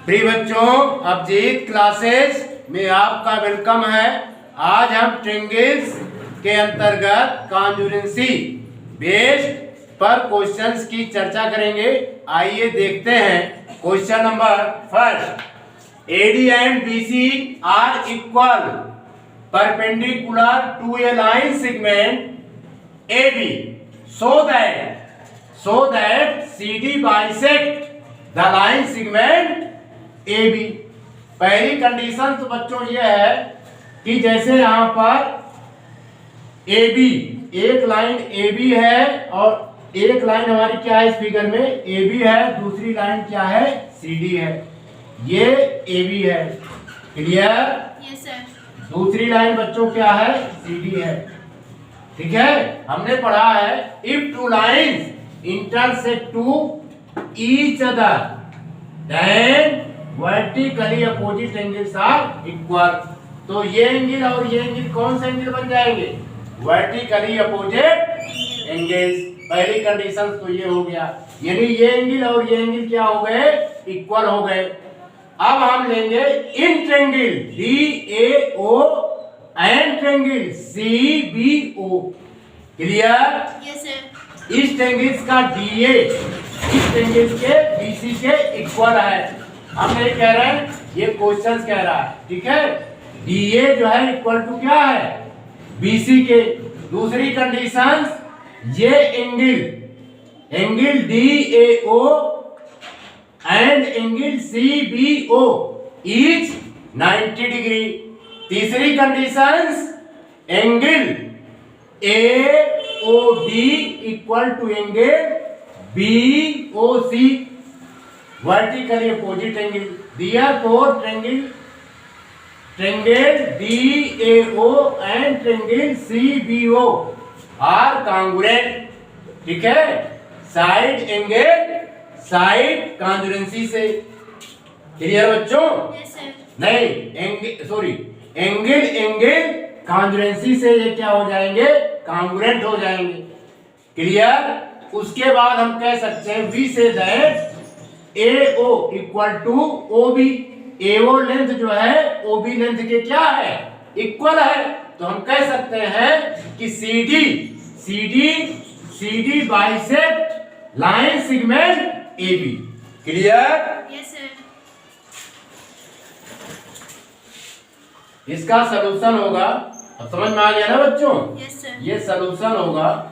प्रिय बच्चों, अभिजीत क्लासेस में आपका वेलकम है। आज हम ट्रायंगल्स के अंतर्गत कॉन्जुगेंसी बेस्ड पर क्वेश्चंस की चर्चा करेंगे। आइए देखते हैं question number first. AD and BC are equal perpendicular to a line segment AB so that CD bisect the line segment AB। पहली कंडीशन तो बच्चों ये है कि जैसे यहाँ पर AB एक लाइन AB है और एक लाइन हमारी क्या है इस फिगर में AB है, दूसरी लाइन क्या है CD है, ये AB है। क्लियर? Yes sir. दूसरी लाइन बच्चों क्या है CD है। ठीक है, हमने पढ़ा है if two lines intersect to each other then vertically opposite angles are equal। तो ये एंगल और ये एंगल कौन से एंगल बन जाएंगे? Vertically opposite angles. पहली कंडीशन तो ये हो गया, यानी ये एंगल और ये एंगल क्या हो गए? इक्वल हो गए। अब हम लेंगे इन triangle DAO and triangle CBO। Clear? Yes sir. इस ट्रायंगल्स का DA इस ट्रायंगल्स के BC के इक्वल है। हम नहीं कह रहे हैं, ये क्वेश्चन कह रहा है। ठीक है, DA जो है इक्वल टू क्या है? BC के। दूसरी कंडीशन, ये angle DAO and angle CBO is 90 डिग्री। तीसरी condition, angle AOD equal to angle BOC vertically opposite angle. Therefore triangle DAO and triangle CBO are congruent। ठीक है, साइड एंगल साइड कॉन्जुगेंसी से। क्लियर बच्चों? Yes sir. नहीं, angle कॉन्जुगेंसी से ये क्या हो जाएंगे? कॉन्ग्रुएंट हो जाएंगे। क्लियर? उसके बाद हम कह सकते हैं V से that AO equal to OB। AO length जो है OB लेंथ के क्या है? इक्वल है। तो हम कह सकते हैं कि CD bisect line segment AB। Clear? Yes sir. इसका सलूशन होगा, अब समझ में आ गया ना बच्चों? Yes sir. ये सलूशन होगा,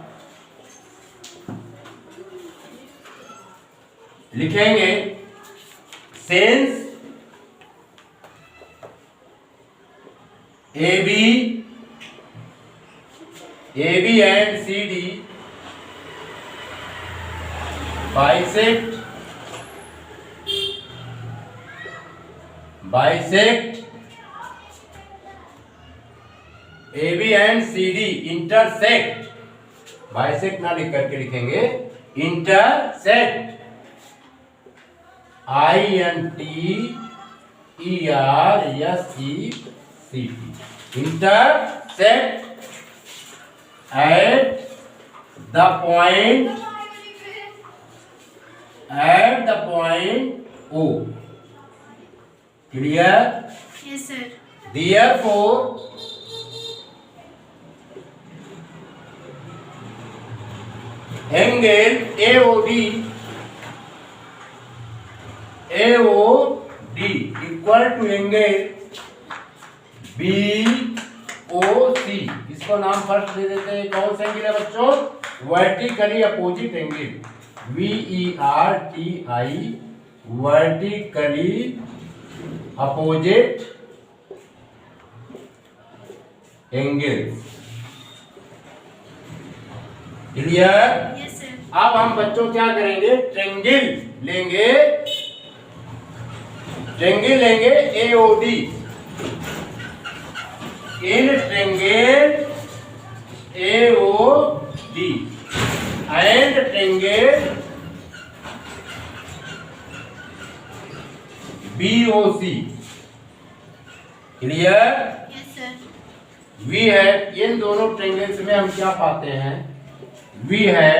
लिखेंगे since AB and CD bisect AB and CD intersect. Bisect ना लिख करके लिखेंगे intersect INTERSECT intersect at the point O। Clear? Yes sir. Therefore angle AOD equal to angle BOC। इसको नाम फर्स्ट दे देते हैं। कौन सा एंगल है बच्चों? Vertically opposite angle, VERTI vertically opposite angle. Clear? Yes sir. अब हम बच्चों क्या करेंगे? ट्रायंगल लेंगे AOD in triangle AOD and triangle BOC। Clear? Yes sir. V है, इन दोनों ट्रायंगल्स में हम क्या पाते हैं? V है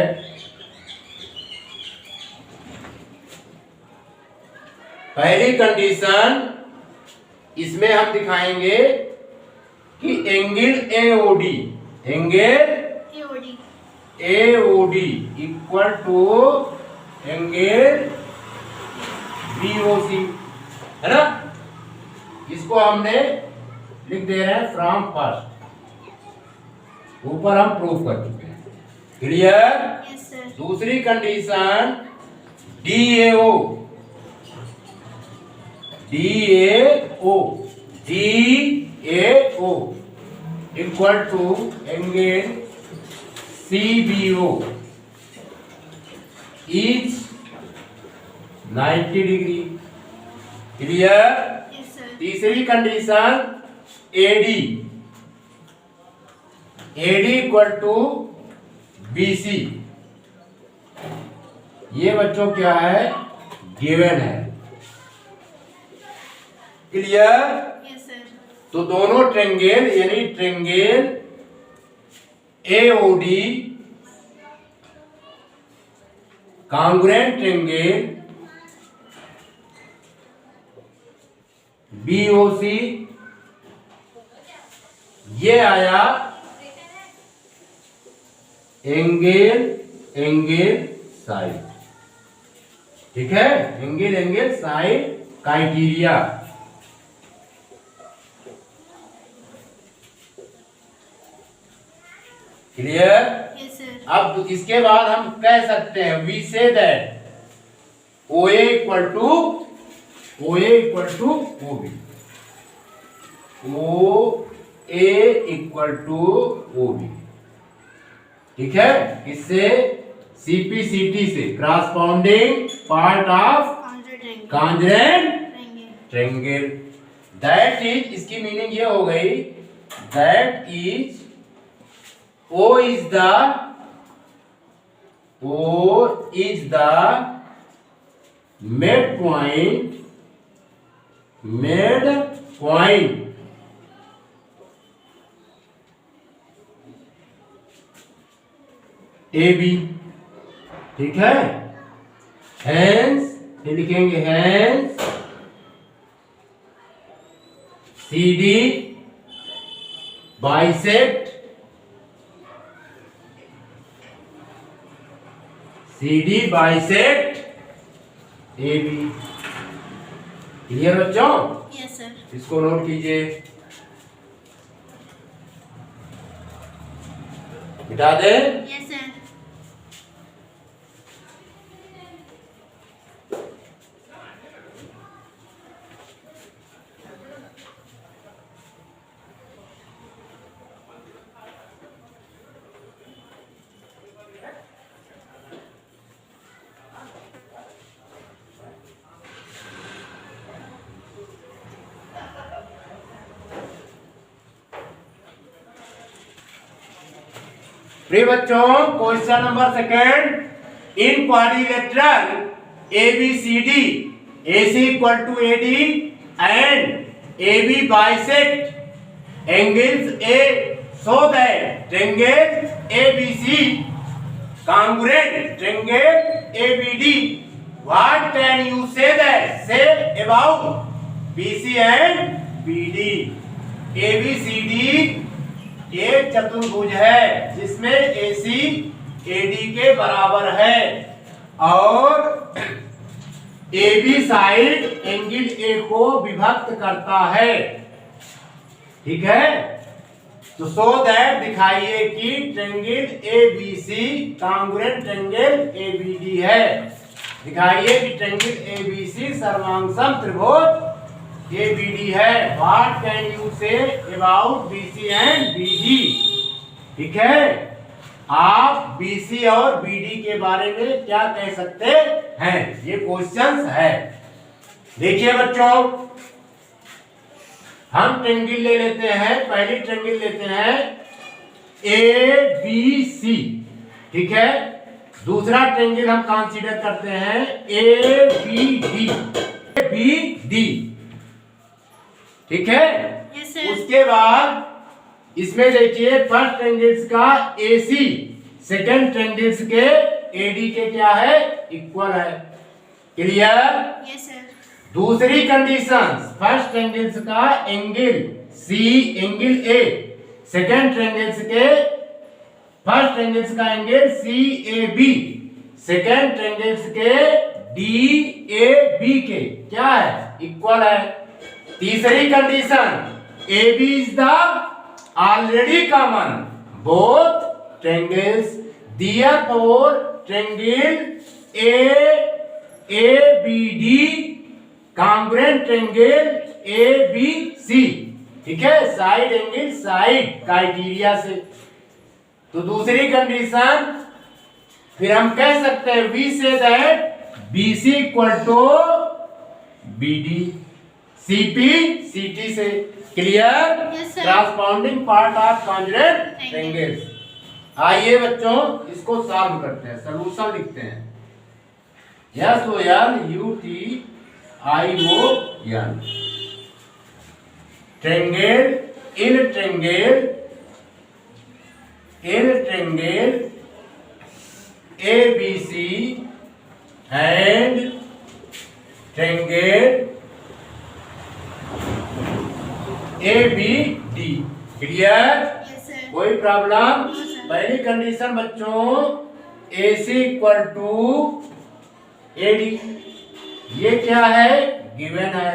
पहली कंडीशन इसमें हम दिखाएंगे कि angle AOD equal to angle BOC, है ना। इसको हमने लिख दे रहे हैं फ्रॉम फर्स्ट, ऊपर हम प्रूफ कर चुके हैं। क्लियर? Yes sir. दूसरी condition DAO equal to angle CBO is 90 डिग्री। क्लियर? Yes sir. तीसरी condition AD equal to BC। ये बच्चों क्या है? गिवन है। क्लियर? Yes sir. तो दोनों ट्रेंगल यानी triangle AOD congruent triangle BOC, ये आया एंगल साइड। ठीक है, angle side criteria. Clear? Yes sir. अब इसके बाद हम कह सकते हैं we say that OA equal to OB, OA equal to OB। ठीक है, इससे CPCT से corresponding part of congruent triangle. That is, इसकी मीनिंग ये हो गई, that is O is the midpoint AB। ठीक है, hence ये लिखेंगे hence CD bisect AB। Clear बच्चों? Yes sir. इसको नोट कीजिए, मिटा दे। Yes sir. प्रिय बच्चों, question number second, in quadrilateral ABCD AC equal to AD and AB bisect angles A so that triangle ABC congruent triangle ABD. What can you say about BC and BD? ABCD एक चतुर्भुज है जिसमें AC AD के बराबर है और AB side angle A को विभक्त करता है। ठीक है, तो सो दैट दिखाइए कि triangle ABC congruent triangle ABD है। दिखाइए कि ट्रायंगल ABC सर्वांगसम त्रिभुज ABD है। What can you say about BC and BD? ठीक है, आप BC और BD के बारे में क्या कह सकते हैं? ये क्वेश्चंस है। देखिए बच्चों, हम ट्रायंगल ले लेते हैं, पहली ट्रायंगल लेते हैं ABC। ठीक है, दूसरा ट्रायंगल हम कंसीडर करते हैं ABD। ठीक है, यस सर। उसके बाद इसमें देखिए फर्स्ट ट्रायंगल्स का AC सेकंड ट्रायंगल्स के AD के क्या है? इक्वल है। क्लियर? Yes sir. दूसरी कंडीशन, फर्स्ट ट्रायंगल्स का angle C angle A, second triangles के फर्स्ट ट्रायंगल्स का angle C A B, second triangles के डी ए बी के क्या है, इक्वल है। तीसरी condition A B is the already common both triangles, therefore triangle A B D congruent triangle A B सी, ठीक है, साइड एंगल साइड क्राइटेरिया से। तो दूसरी कंडीशन फिर हम कह सकते हैं we say that BC equal to BD, CP CT से। Clear? Yes, sir. Corresponding part of conjugate triangles. आइए बच्चों इसको सॉल्व करते हैं, सॉल्यूशन लिखते हैं। SOLUTION triangle in triangle ABC and triangle ABD। Clear? Yes, sir. कोई प्रॉब्लम? No, sir. पहली कंडीशन बच्चों AC इक्वल टू AD, ये क्या है, गिवन है।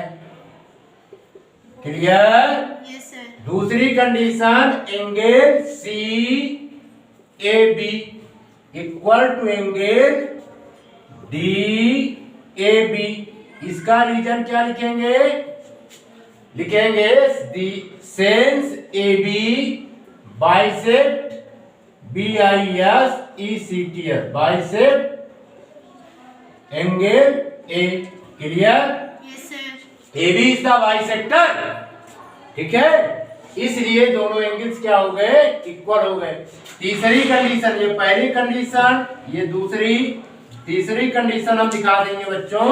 क्लियर? Yes, sir. दूसरी condition angle C A B equal to angle D A B, इसका reason क्या लिखेंगे, लिखेंगे since A B bisect BISECT bisect angle A. Clear? Yes, sir. A B is the bisector, ठीक है, इसलिए दोनों angles क्या हो गए, इक्वल हो गए। तीसरी कंडीशन, ये पहली कंडीशन, ये दूसरी, तीसरी कंडीशन हम दिखा देंगे बच्चों,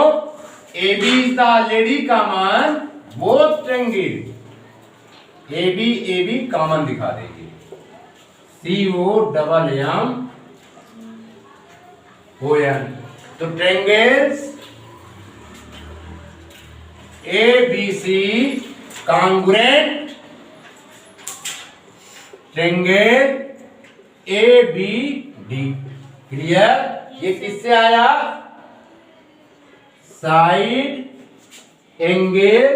A B is the already common both triangle, A B common दिखा देंगे, COMM हो या। तो triangles ABC congruent triangle ABD। Clear? ये किससे आया, side angle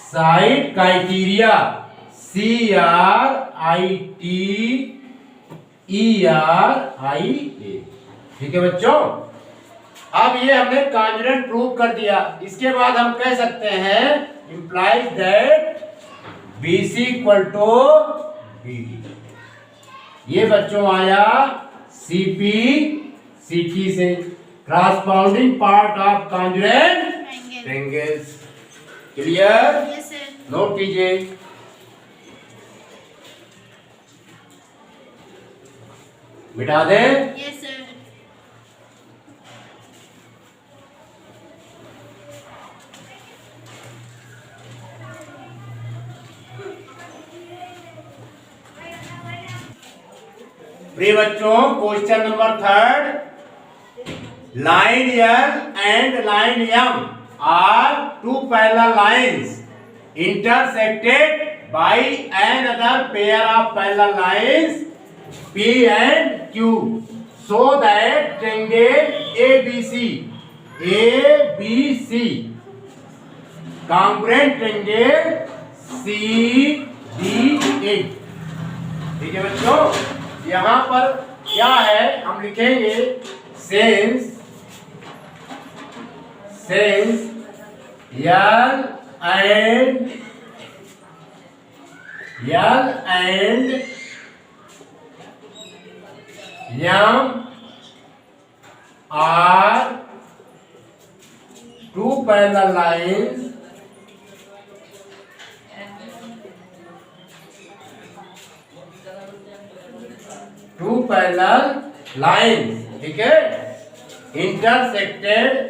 side criteria CRITERIA। ठीक है बच्चों, अब ये हमने कॉन्जुगेट प्रूव कर दिया। इसके बाद हम कह सकते हैं implies that BC equal to BD। ये बच्चों आया CP CT से, corresponding part of conjugate Triangle. Triangles. Clear? Yes, sir. Note कीजिए। मिटा दें। Yes, sir. प्रिय बच्चों, question number third, line L and line M are two parallel lines intersected by another pair of parallel lines P and Q, so that triangle ABC congruent triangle CDA। ठीक है बच्चों, यहाँ पर क्या है, हम लिखेंगे sense L and M are two parallel lines ठीक है, intersected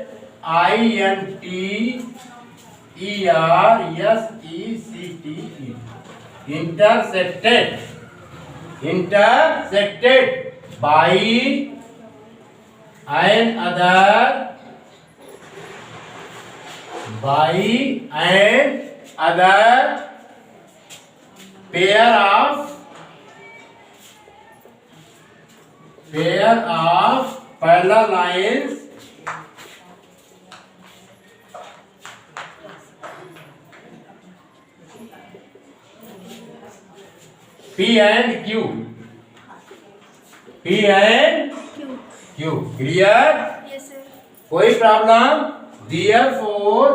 intersected by another by and other pair of parallel lines P and Q. P and Q. Clear? Yes, sir. कोई प्रॉब्लम? Therefore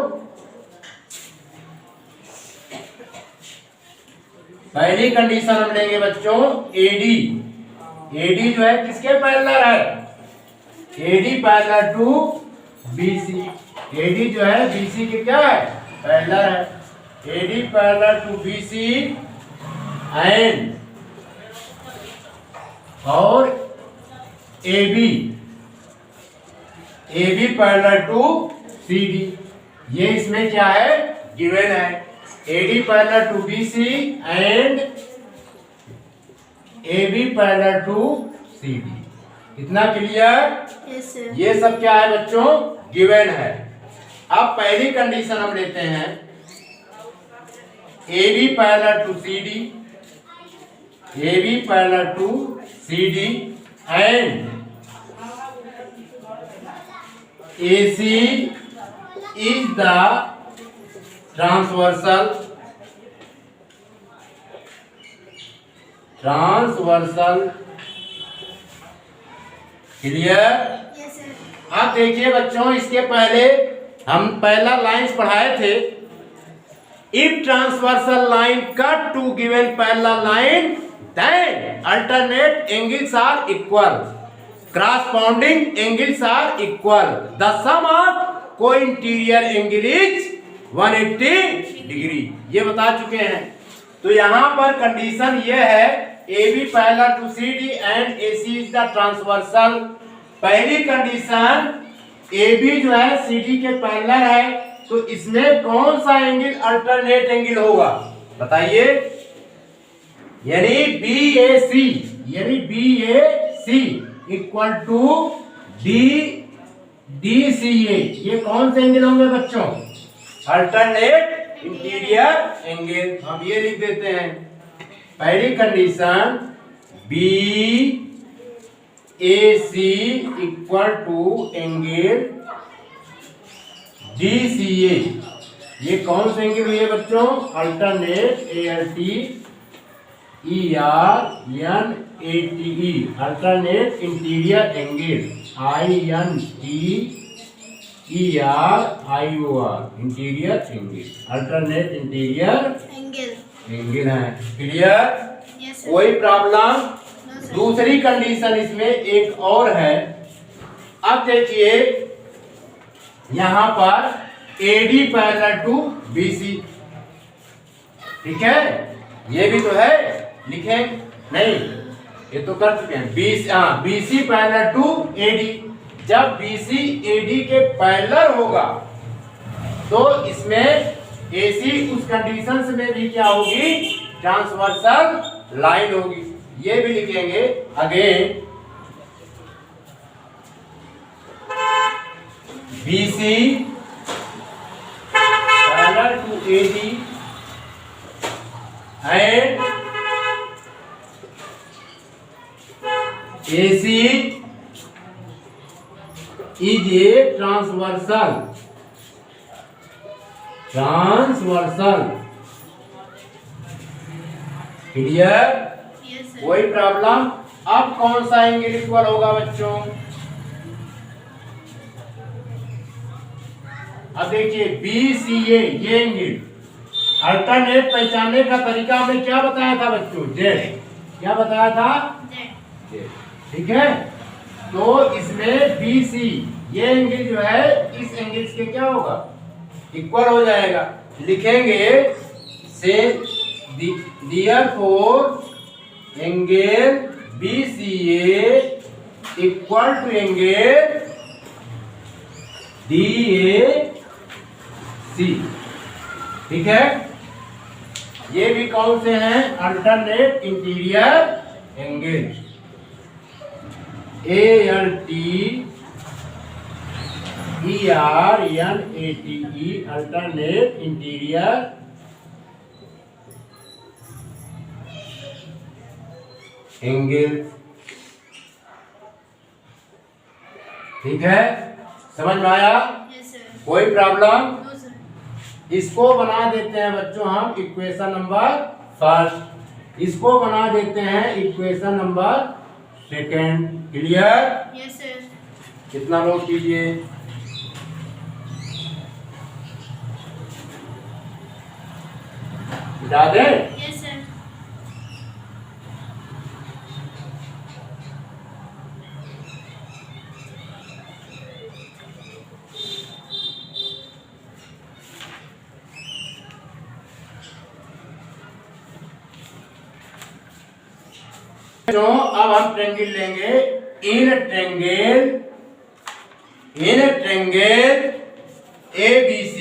पहली कंडीशन हम लेंगे बच्चों AD जो है किसके पैरेलल है? AD parallel to BC. AD जो है BC के क्या है? पैरेलल है. AD parallel to BC and और AB पैरेलल टू CD. ये इसमें क्या है? गिवन है. AD parallel to BC and AB parallel to CD. इतना क्लियर? Yes, sir. ये सब क्या है बच्चों? गिवन है. अब पहली कंडीशन हम लेते हैं AB parallel to CD and AC is the transversal clear? Yes, sir. अब देखिए बच्चों इसके पहले हम पहला लाइंस पढ़ाए थे. If transversal line cut to given parallel line, then alternate angles are equal. Corresponding angles are equal. The sum of co-interior angle is 180 degree. ये बता चुके हैं. तो यहाँ पर कंडीशन ये है AB parallel to CD and AC is the transversal. पहली कंडीशन AB जो है CD के पैरेलल है तो इसमें कौन सा एंगल अल्टरनेट एंगल होगा बताइए? यानी BAC इक्वल टू DCA. ये कौन से एंगल होंगे बच्चों? Alternate interior angle. हम ये लिख देते हैं. पहली condition BAC equal to angle DCA. ये कौन से एंगल हुए बच्चों? Alternate ALTERNATE alternate interior angle INTERIOR interior angle. Alternate interior angle है. क्लियर? Yes, sir. कोई प्रॉब्लम? No, sir. दूसरी कंडीशन इसमें एक और है. अब देखिए यहां पर AD पैरेलल टू BC. ठीक है? ये भी तो है. लिखें नहीं, ये तो कर चुके हैं. BC parallel to AD. जब BC AD के पैरेलल होगा तो इसमें AC उस कंडीशन में भी क्या होगी? ट्रांसवर्सल लाइन होगी. ये भी लिखेंगे again. BC parallel to AD and AC is a transversal. Clear? Yes, sir. कोई प्रॉब्लम? अब कौन सा एंगल इक्वल होगा बच्चों? अब देखिए BCA ये एंगल अल्टरनेट पहचानने का तरीका हमने क्या बताया था बच्चों? जेड. क्या बताया था? Z. ठीक है. तो इसमें BC ये एंगल जो है इस एंगल के क्या होगा? इक्वल हो जाएगा. लिखेंगे से therefore angle BCA equal to angle DAC. ठीक है? ये भी कौन से हैं? Alternate interior angle ALT ERNATE alternate interior angle. ठीक है, समझ में आया? Yes, sir. कोई प्रॉब्लम? No, sir. इसको बना देते हैं बच्चों हम इक्वेशन नंबर फर्स्ट, इसको बना देते हैं equation number second. Clear? Yes, sir. कितना नोट कीजिए। मिटा दें? Yes, sir. तो अब हम ट्रेंगल लेंगे। इन triangle ABC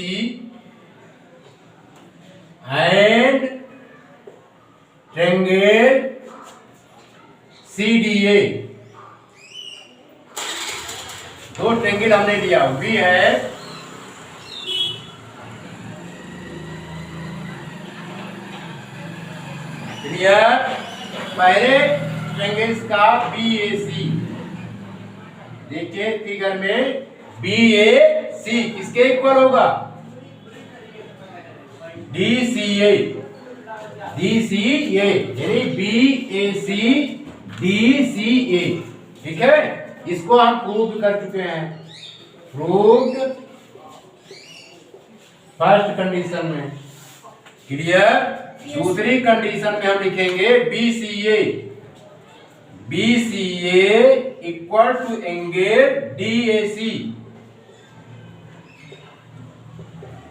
and triangle CDA। दो ट्रेंगल हमने लिया, वी है क्लियर। पहले ट्रेंगल्स का BAC देखिए फिगर में, BAC किसके इक्वल होगा? DCA यानी BAC DCA। ठीक है, इसको हम प्रूव कर चुके हैं, प्रूव्ड फर्स्ट कंडीशन में। क्लियर? दूसरी कंडीशन में हम लिखेंगे BCA equal to angle DAC।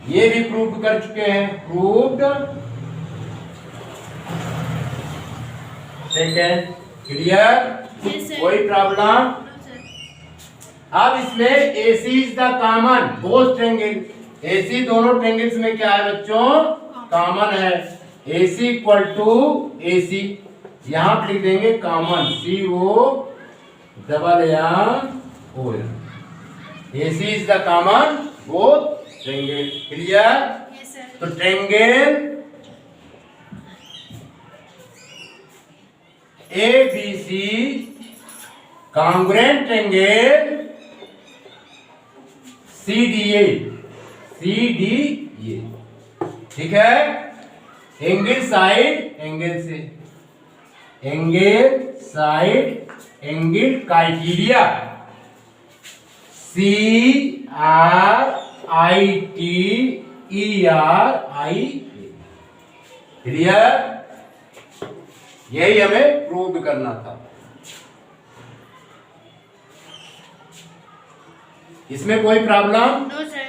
ये भी प्रूव कर चुके हैं, proved second. Clear? Yes, sir. कोई प्रॉब्लम? No, sir. अब इसमें AC is the common both triangle. AC दोनों ट्रेंगल्स में क्या है बच्चों? कॉमन है। AC इक्वल टू AC, यहां पर लिख देंगे common, COOO। AC is the common both triangle. Clear? Yes, sir. तो triangle ABC congruent triangle CDA। ठीक है, angle side angle criteria CRITERIA। Clear? यही हमें प्रूव करना था। इसमें कोई प्रॉब्लम? No, sir.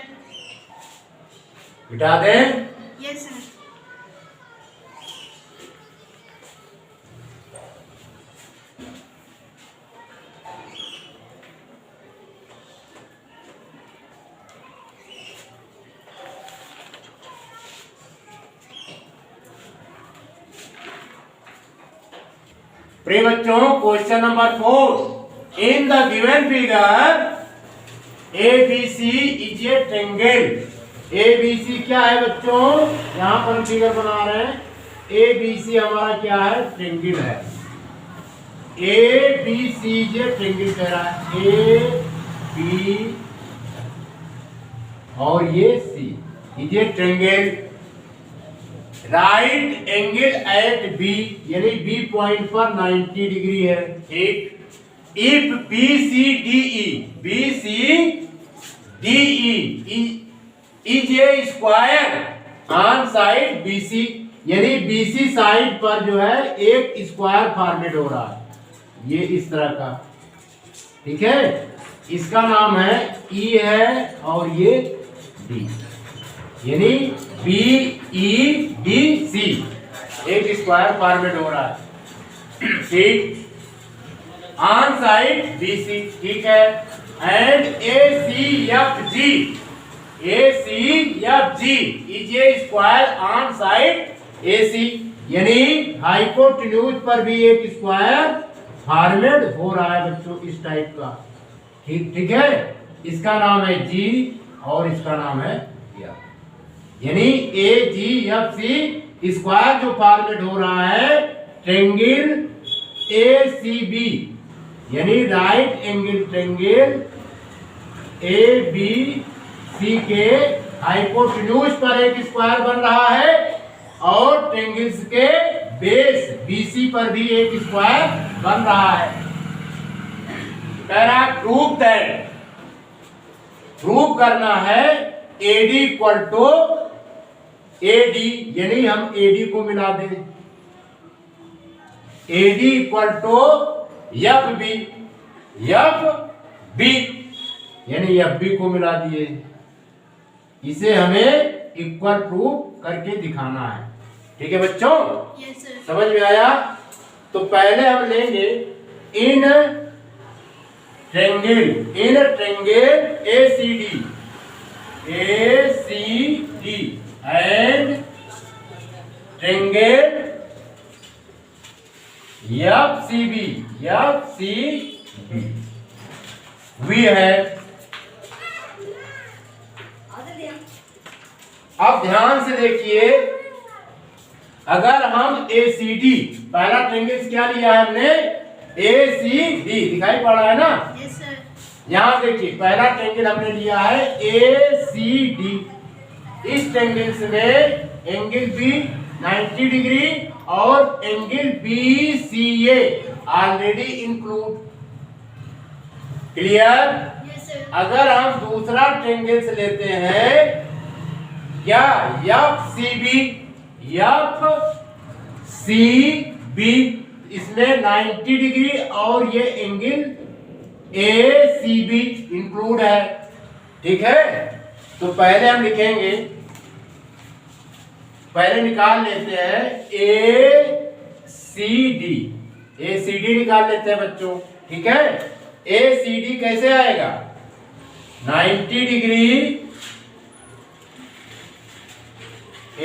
मिटा दें? Yes, sir. प्रिय बच्चों, question number 4, in the given figure ABC is a triangle. ABC क्या है बच्चों? यहां पर फिगर बना रहे हैं, ABC हमारा क्या है? ट्रेंगल है। ABC जे ट्रेंगल कह रहा है, AB और ये C is a triangle. Right angle at B यानी B पॉइंट पर 90 डिग्री है। ठीक, if BCDE is a square on side BC यानी BC साइड पर जो है एक स्क्वायर फॉर्मेट हो रहा है, ये इस तरह का। ठीक है, इसका नाम है E है और ये D यानी BEDC एक स्क्वायर फॉर्मेट हो रहा है। ठीक, ऑन साइड BC। ठीक है, and ACFG is a square on side AC यानी हाइपोटेन्यूज पर भी एक स्क्वायर फॉर्मेट हो रहा है बच्चों, इस टाइप का। ठीक है, इसका नाम है जी और इसका नाम है एफ। यानी A G F C square जो फॉर्मेट हो रहा है ट्रायंगल ए सी बी, यानी right angle triangle A B C के हाइपोटेन्यूज पर एक स्क्वायर बन रहा है और ट्रायंगल्स के बेस बीसी पर भी एक स्क्वायर बन रहा है। कह रहा है प्रूव करना है एडी इक्वल टू एडी, यानी हम एडी को मिला दें, AD equal to F B, यानी एफ बी को मिला दिए। इसे हमें इक्वल प्रूव करके दिखाना है। ठीक है बच्चों, यस सर। समझ में आया? तो पहले हम लेंगे इन triangle ACD and triangle FCB वी है। अब ध्यान से देखिए, अगर हम ACD पहला ट्रायंगल क्या लिया है हमने, ACD दिखाई पड़ रहा है ना? Yes sir. यहां देखिए पहला ट्रायंगल हमने लिया है ACD। इस ट्रायंगल में एंगल बी 90 डिग्री और angle BCA already include. Clear? Yes sir. अगर हम दूसरा ट्रायंगल लेते हैं क्या, FCB, इसमें 90 डिग्री और ये एंगल ACB इंक्लूड है। ठीक है, तो पहले हम लिखेंगे, पहले निकाल लेते हैं ACD निकाल लेते हैं बच्चों। ठीक है, ACD कैसे आएगा, 90 डिग्री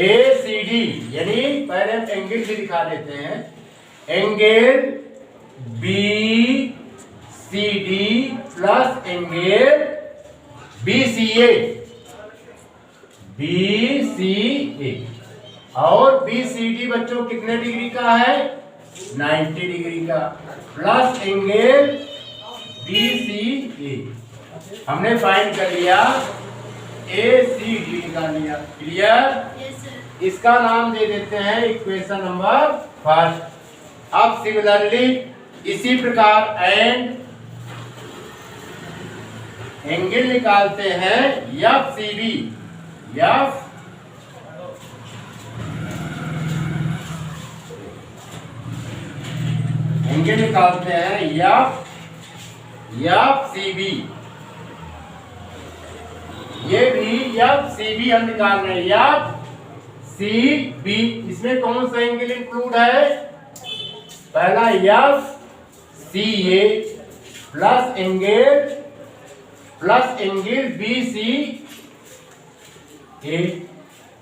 ACD, यानी पहले हम एंगल भी दिखा देते हैं, angle BCD plus angle BCA और BCD बच्चों कितने डिग्री का है, 90 डिग्री का, प्लस एंगल BCA हमने फाइंड कर लिया, ACD निकाल लिया। क्लियर? Yes sir. इसका नाम दे देते हैं इक्वेशन नंबर फर्स्ट। अब सिमिलरली इसी प्रकार एंड एंगल निकालते हैं FCB, एंगल निकालते हैं FCB, ये भी FCB हम निकाल रहे हैं, FCB। इसमें कौन सा एंगल इंक्लूड है, पहला FCA plus angle BCA।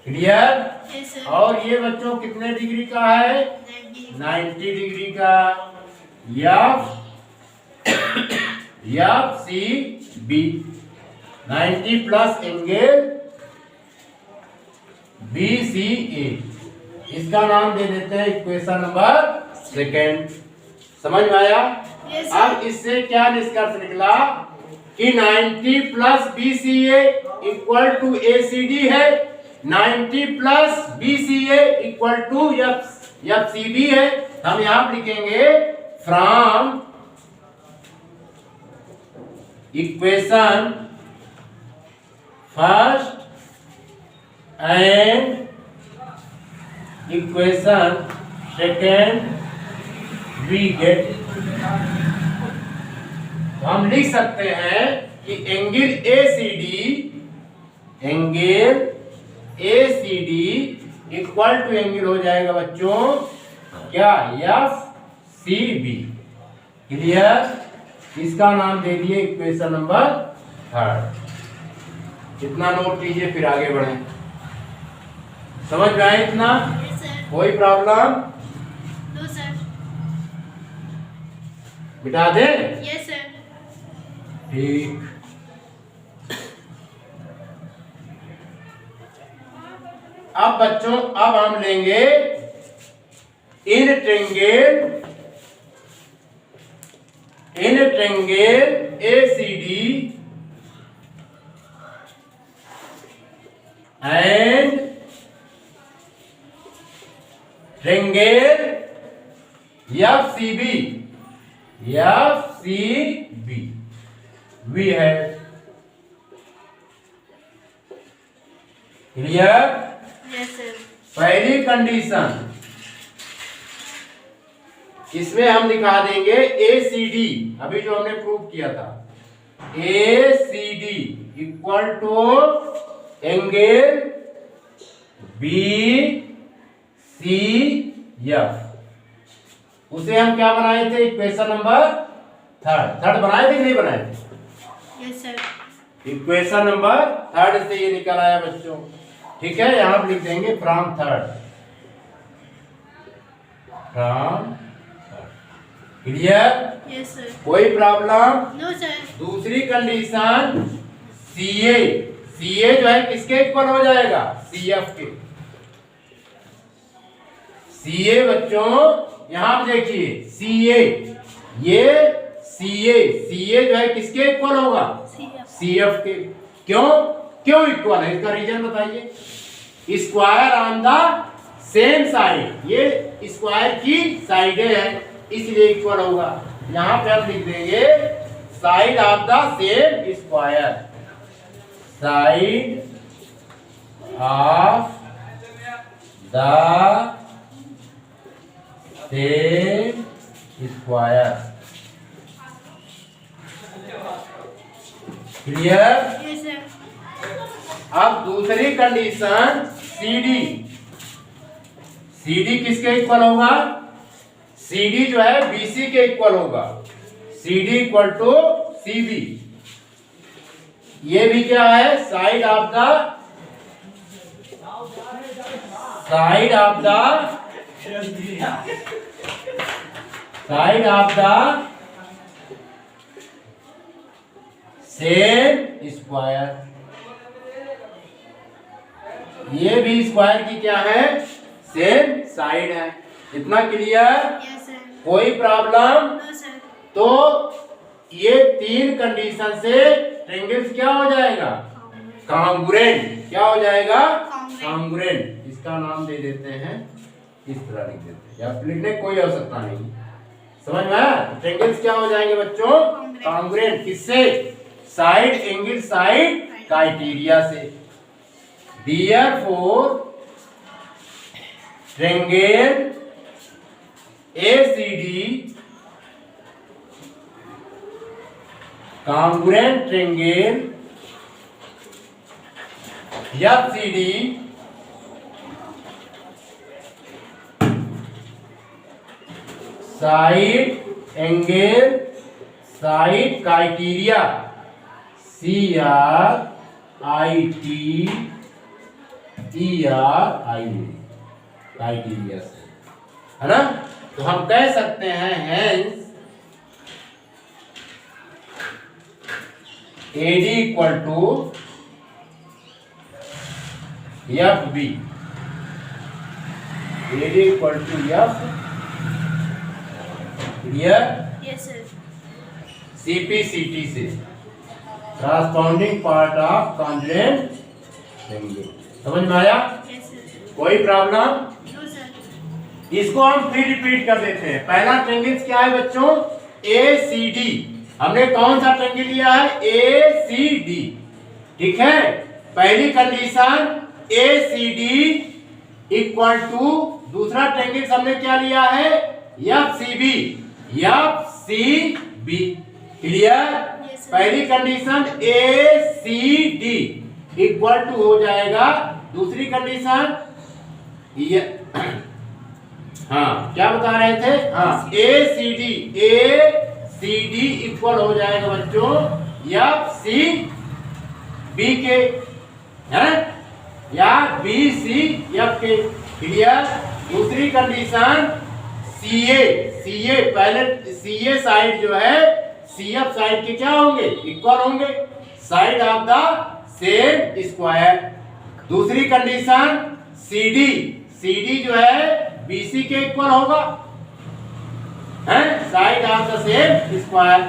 Clear? Yes sir. और ये बच्चों कितने डिग्री का है, 90 डिग्री का, FCB 90 प्लस एंगल BCA। इसका नाम दे देते हैं इक्वेशन नंबर सेकेंड। समझ में आया? यस अब इससे क्या निष्कर्ष निकला कि 90 plus BCA equal to ACD है, 90 plus BCA equal to FCB है। हम यहां लिखेंगे from equation first and equation second we get, तो हम लिख सकते हैं कि angle ACD equal to angle हो जाएगा बच्चों क्या, FCB। क्लियर? इसका नाम दे दिए इक्वेशन नंबर थर्ड। इतना नोट कीजिए फिर आगे बढ़ें। समझ में आए इतना? Yes sir. कोई प्रॉब्लम? No sir. मिटा दें? Yes sir. ठीक। अब बच्चों अब हम लेंगे इन triangle ACD and triangle FCB वी है क्लियर। Yes, sir. पहली कंडीशन इसमें हम दिखा देंगे ACD, अभी जो हमने प्रूव किया था, ACD equal to angle BCF। उसे हम क्या बनाए थे, इक्वेशन नंबर थर्ड बनाए थे कि नहीं बनाए थे? Yes, sir. Equation number third से ये निकल आया बच्चों। ठीक है, यहां पर लिख देंगे from third. Clear? Yes, sir. कोई प्रॉब्लम? No, sir. दूसरी कंडीशन CA जो है किसके इक्वल हो जाएगा, CF के। CA बच्चों यहां पर देखिए CA, ये CA जो है किसके इक्वल होगा, CF. CF के। क्यों इक्वल है, इसका रीजन बताइए। Square on the same side, ये स्क्वायर की साइडें हैं इसलिए इक्वल होगा। यहां पे हम लिख देंगे side of the same square, side of the same square. Clear? Yes, sir. अब दूसरी कंडीशन CD किसके इक्वल होगा, CD जो है BC के इक्वल होगा, CD इक्वल टू CB। ये भी क्या है, side of the same square. ये भी स्क्वायर की क्या है, सेम साइड है। इतना क्लियर? Yes, sir. कोई प्रॉब्लम? No, sir. तो ये तीन कंडीशन से ट्रायंगल्स क्या हो जाएगा, कॉन्ग्रुएंट। क्या हो जाएगा, कॉन्ग्रुएंट। इसका नाम दे देते हैं, इस तरह लिख देते हैं, या लिखने की कोई आवश्यकता नहीं। समझ में आया? ट्रायंगल्स क्या हो जाएंगे बच्चों, कॉन्ग्रुएंट। किससे, साइड एंगल साइड क्राइटेरिया से। Therefore triangle ACD congruent triangle FCD side angle side criteria CRITERIA criteria से, है ना। तो हम कह सकते हैं hence AD equal to FB, AD equal to F। Clear? Yes, sir. CPCT से corresponding part of congruent triangle. समझ में आया? Yes, sir. कोई प्रॉब्लम? No, sir. इसको हम फिर रिपीट कर देते हैं। पहला ट्रायंगल क्या है बच्चों, ACD। हमने कौन सा ट्रायंगल लिया है, ACD। ठीक है, पहली कंडीशन ACD इक्वल टू, दूसरा ट्रायंगल हमने क्या लिया है, FCB। क्लियर? Yes, sir. पहली कंडीशन ACD इक्वल टू हो जाएगा, दूसरी कंडीशन हाँ क्या बता रहे थे, हाँ ACD इक्वल हो जाएगा बच्चों FCB के, हैं, या BCF के। क्लियर? दूसरी कंडीशन CA पहले CA साइड जो है CF साइड के क्या होंगे, इक्वल होंगे, side of the same square. दूसरी कंडीशन CD जो है BC के इक्वल होगा, है side of the same square,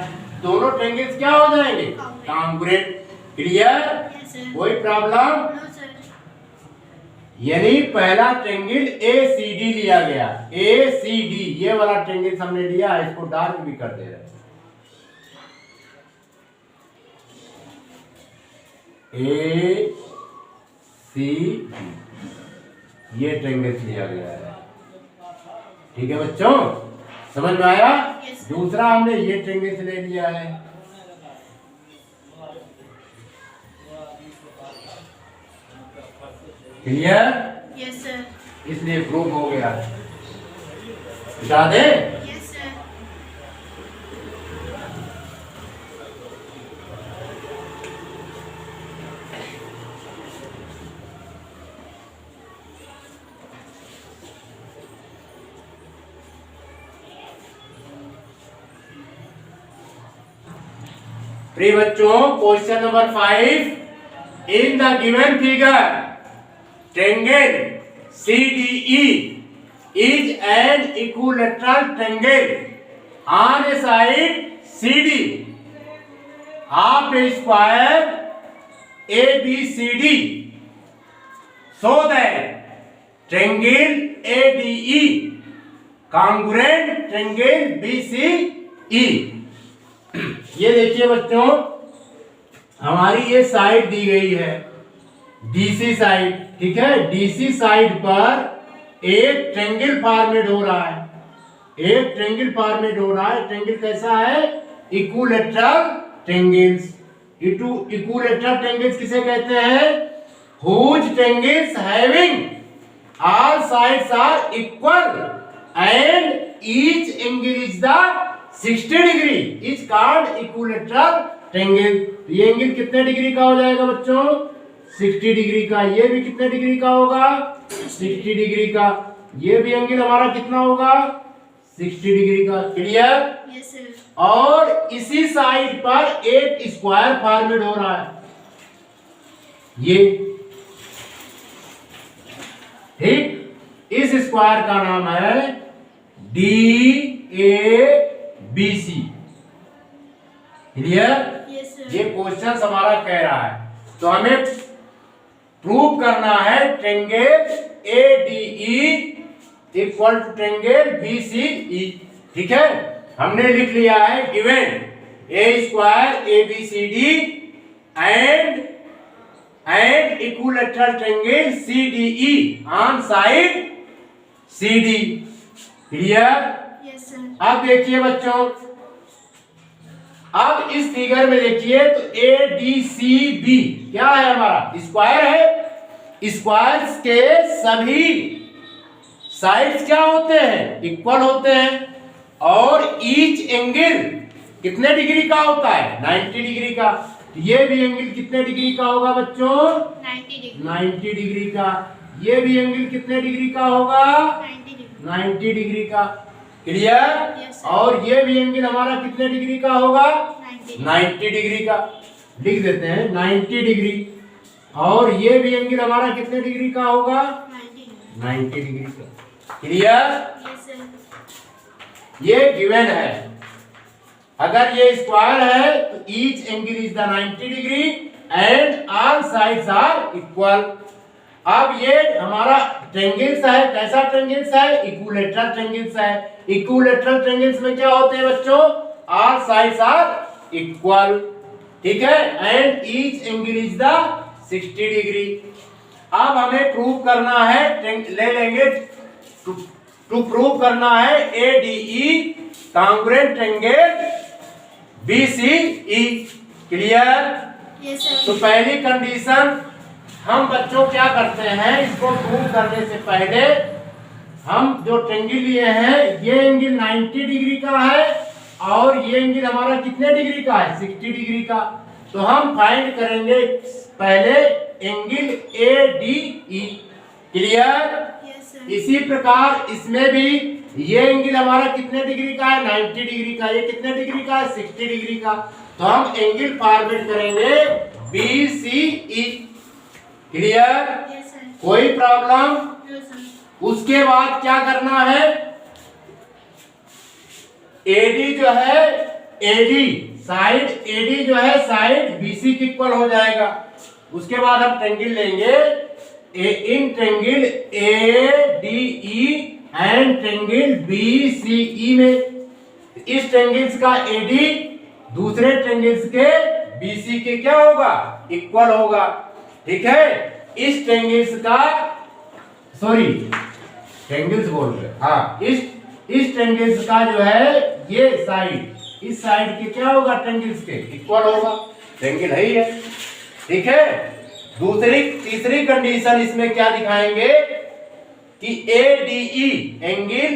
दोनों ट्रायंगल्स क्या हो जाएंगे, कॉन्ग्रुएंट। Clear, Yes, sir. कोई प्रॉब्लम? No, sir. यानी पहला ट्रायंगल ACD लिया गया, ACD ये वाला ट्रायंगल हमने लिया, इसको डार्क भी कर दे रहे हैं, ACD ये ट्रायंगल लिया गया है। ठीक है बच्चों, समझ में आया? Yes, sir. दूसरा हमने ये ट्रायंगल ले लिया है, क्लियर, Yes, sir. इसलिए प्रूफ हो गया। बता दे, Yes, sir. प्रिय बच्चों, question number 5, in the given figure triangle CDE is an equilateral triangle on a side CD of a square ABCD, so that triangle ADE congruent triangle BCE। ये देखिए बच्चों, हमारी ये साइड दी गई है DC साइड, ठीक है, DC साइड पर एक ट्रायंगल फॉर्मेट हो रहा है, एक ट्रायंगल फॉर्मेट हो रहा है। ट्रायंगल कैसा है, इक्विलैटरल ट्रायंगल्स। इक्विलैटरल ट्रायंगल्स किसे कहते हैं, whose triangles having all sides are equal and each angle is the 60 degree is called equilateral triangle. ये एंगल कितने डिग्री का हो जाएगा बच्चों, 60 डिग्री का। ये भी कितने डिग्री का होगा, 60 डिग्री का। ये भी एंगल हमारा कितना होगा, 60 डिग्री का। क्लियर? Yes, sir. और इसी साइड पर एक स्क्वायर फॉर्मेट हो रहा है, ये ठीक, इस स्क्वायर का नाम है DABC। क्लियर? Yes, sir. ये क्वेश्चन हमारा कह रहा है, तो हमें प्रूव करना है triangle ADE equal to triangle BCE। ठीक है, हमने लिख लिया है given A square ABCD and equilateral triangle CDE on side CD। Clear? Yes, sir. अब देखिए बच्चों, अब इस फिगर में देखिए तो ADCB क्या है, हमारा स्क्वायर है। स्क्वायर्स के सभी साइड्स क्या होते हैं, इक्वल होते हैं, और ईच एंगल कितने डिग्री का होता है, 90 डिग्री का। ये भी एंगल कितने डिग्री का होगा बच्चों, 90 degree. 90 डिग्री का। ये भी एंगल कितने डिग्री का होगा, 90 degree. 90 डिग्री का। क्लियर? Yes, sir. और ये भी एंगल हमारा कितने डिग्री का होगा, 90 degree. 90 डिग्री का। लिख देते हैं 90 डिग्री। और ये भी एंगल हमारा कितने डिग्री का होगा, 90 degree. 90 डिग्री का। क्लियर? Yes, sir. ये गिवन है। अगर ये स्क्वायर है तो each angle is the 90 degree and all sides are equal. अब ये हमारा ट्रायंगल्स है, कैसा ट्रायंगल्स है, इक्विलैटरल ट्रायंगल्स है। इक्विलैटरल ट्रायंगल्स में क्या होते हैं बच्चों, ऑल साइड्स आर इक्वल, ठीक है, and each angle is the 60 degree. अब हमें प्रूव करना है, ले लेंगे टू प्रूव करना है ADE congruent triangle BCE। Clear? Yes, sir. तो पहली कंडीशन, हम बच्चों क्या करते हैं, इसको प्रूव करने से पहले हम जो ट्रायंगल लिए हैं, ये एंगल 90 डिग्री का है और ये एंगल हमारा कितने डिग्री का है, 60 डिग्री का। तो हम फाइंड करेंगे पहले angle ADE। Clear? Yes, sir. इसी प्रकार इसमें भी ये एंगल हमारा कितने डिग्री का है, 90 डिग्री का। ये कितने डिग्री का है, 60 डिग्री का। तो हम एंगल फॉर्मेट करेंगे BCE। क्लियर? Yes, sir. कोई प्रॉब्लम? No, sir. उसके बाद क्या करना है? एडी जो है, एडी साइड, एडी जो है साइड बीसी के इक्वल हो जाएगा। उसके बाद हम ट्रेंगल लेंगे, इन triangle ADE and triangle BCE में। इस ट्रेंगल्स का एडी दूसरे ट्रेंगल्स के बीसी के क्या होगा? इक्वल होगा। ठीक है, इस ट्रेंगल्स का, सॉरी ट्रेंगल्स बोल रहे, हाँ, इस ट्रेंगल्स का जो है ये साइड, इस साइड के क्या होगा? ट्रेंगल्स के इक्वल होगा। ट्रेंगल है ही है। ठीक है, तीसरी कंडीशन इसमें क्या दिखाएंगे कि ADE angle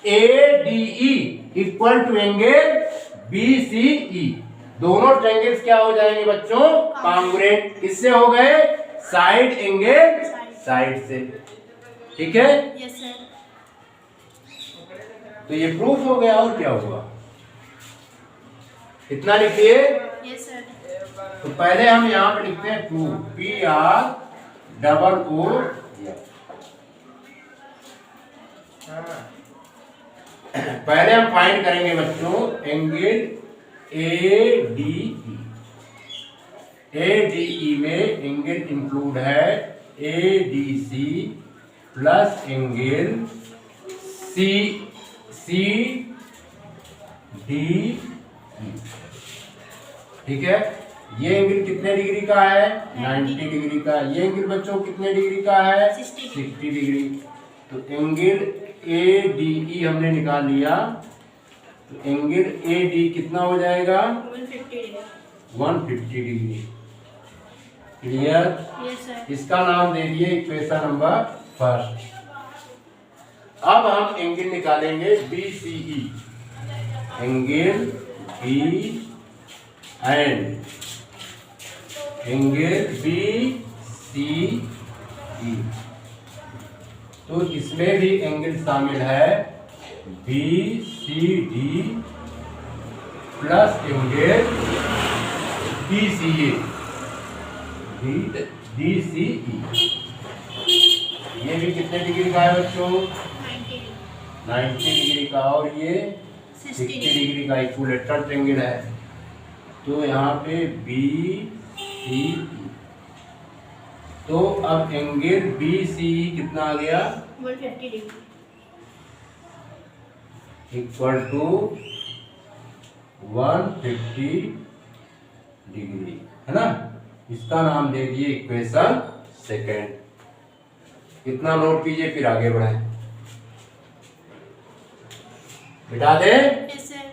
ADE equal to angle BCE. दोनों ट्रेंगल्स क्या हो जाएंगे बच्चों? कॉन्ग्रुएंट। किससे हो गए? साइड एंगल साइड से। ठीक है, Yes, sir. तो ये प्रूफ हो गया। और क्या हुआ? इतना लिखिए। Yes, sir. तो पहले हम यहाँ पे लिखते हैं to, P R double O. पहले हम फाइंड करेंगे बच्चों एंगल एडीई। एडीई में एंगल इंक्लूड है ADC plus angle C C D. ठीक है, ये एंगल कितने डिग्री का है? 90 डिग्री का। ये एंगल बच्चों कितने डिग्री का है? 60 डिग्री। तो एंगल एडीई हमने निकाल लिया। तो एंगल एडी कितना हो जाएगा? 150 degree. 150 degree. Clear? Yes, sir. इसका नाम दे दिए इक्वेशन नंबर फर्स्ट। अब हम एंगल निकालेंगे BCE. Angle B and angle BCE. तो इसमें भी एंगल शामिल है BCD plus angle BCA DCE. ये भी कितने डिग्री का है बच्चों? 90 degree. 90 डिग्री का। और ये 60 डिग्री का इक्विलेटरल ट्रायंगल है। तो यहाँ पे बी सी। तो अब एंगल बी सी कितना आ गया? 150 degree. इक्वल टू 150 डिग्री, है ना? इसका नाम दे दिए इक्वेशन सेकेंड। इतना नोट कीजिए, फिर आगे बढ़ाएं। मिटा दे। Yes, sir.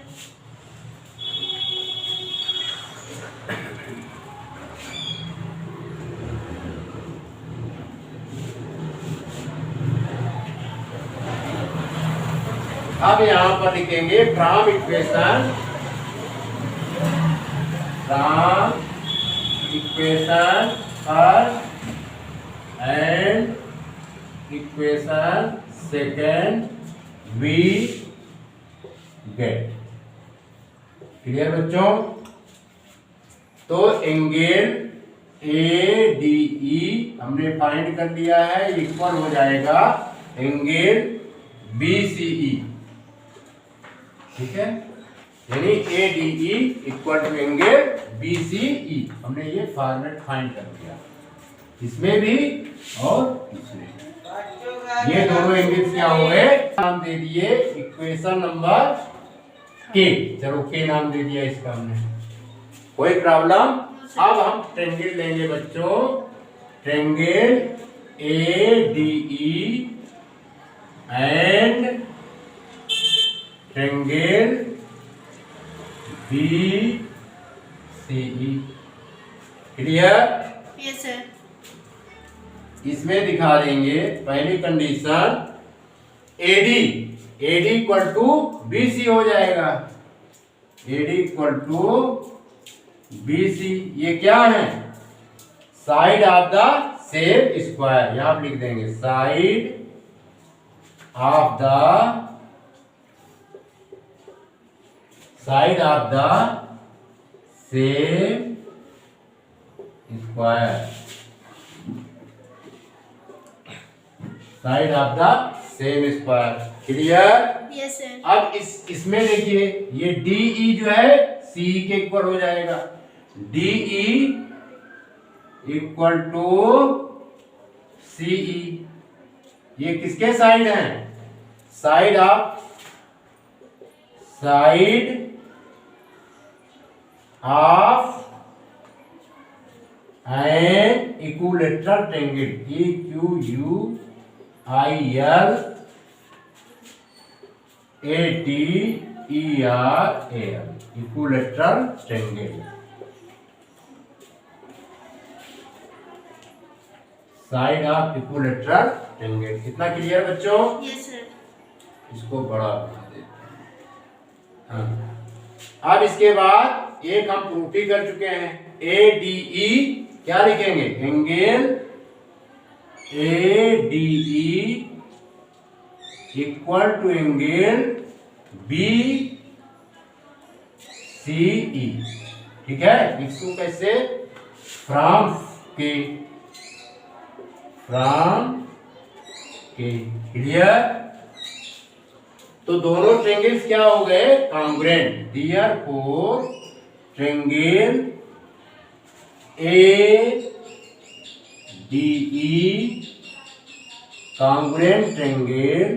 अब यहां पर लिखेंगे from equation first and equation second we get. Clear बच्चों? तो एंगल एडीई हमने फाइंड कर लिया है, इक्वल हो जाएगा एंगल बीसीई। ठीक है, यानी ADE equal to angle BCE. हमने ये फॉर्मेट फाइंड कर लिया, इसमें भी और इसमें। ये दोनों एंगल्स क्या हो गए? नाम दे दिए इक्वेशन नंबर के। चलो के नाम दे दिया इसका हमने। कोई प्रॉब्लम? अब हम ट्रायंगल लेंगे बच्चों। Triangle ADE and triangle BCE. Clear? Yes, sir. इसमें दिखा देंगे पहली condition AD equal to BC हो जाएगा। AD equal to BC. ये क्या है? Side of the same square. यहां लिख देंगे side of the same square. Side of the same square. Clear? Yes sir. अब इसमें देखिए ये DE जो है CE के इक्वल हो जाएगा। DE equal to CE। ये किसके साइड हैं? Side of an equilateral triangle EQUILATERAL equilateral triangle. Side of equilateral triangle. कितना क्लियर बच्चों? Yes sir. इसको बड़ा बना देते हैं। हाँ। अब इसके बाद एक हम प्रूफ ही कर चुके हैं। ADE क्या लिखेंगे? Angle ADE equal to angle BCE। ठीक है? इसको कैसे? फ्रॉम के। क्लियर? तो दोनों ट्रायंगल्स क्या हो गए? Congruent. Therefore triangle ADE congruent triangle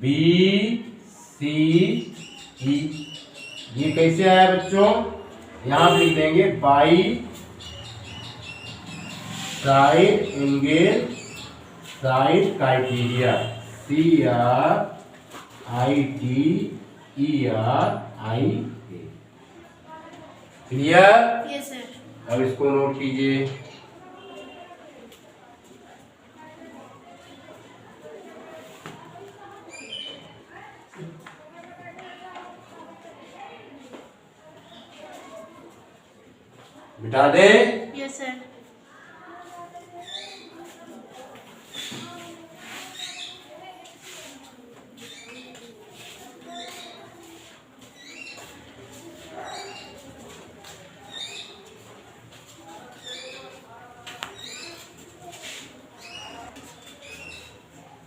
BCE। ये कैसे आया बच्चों? यहां पे लिख देंगे by side angle side criteria CRITERIA। Clear? Yes sir. अब इसको नोट कीजिए। बिठा दे।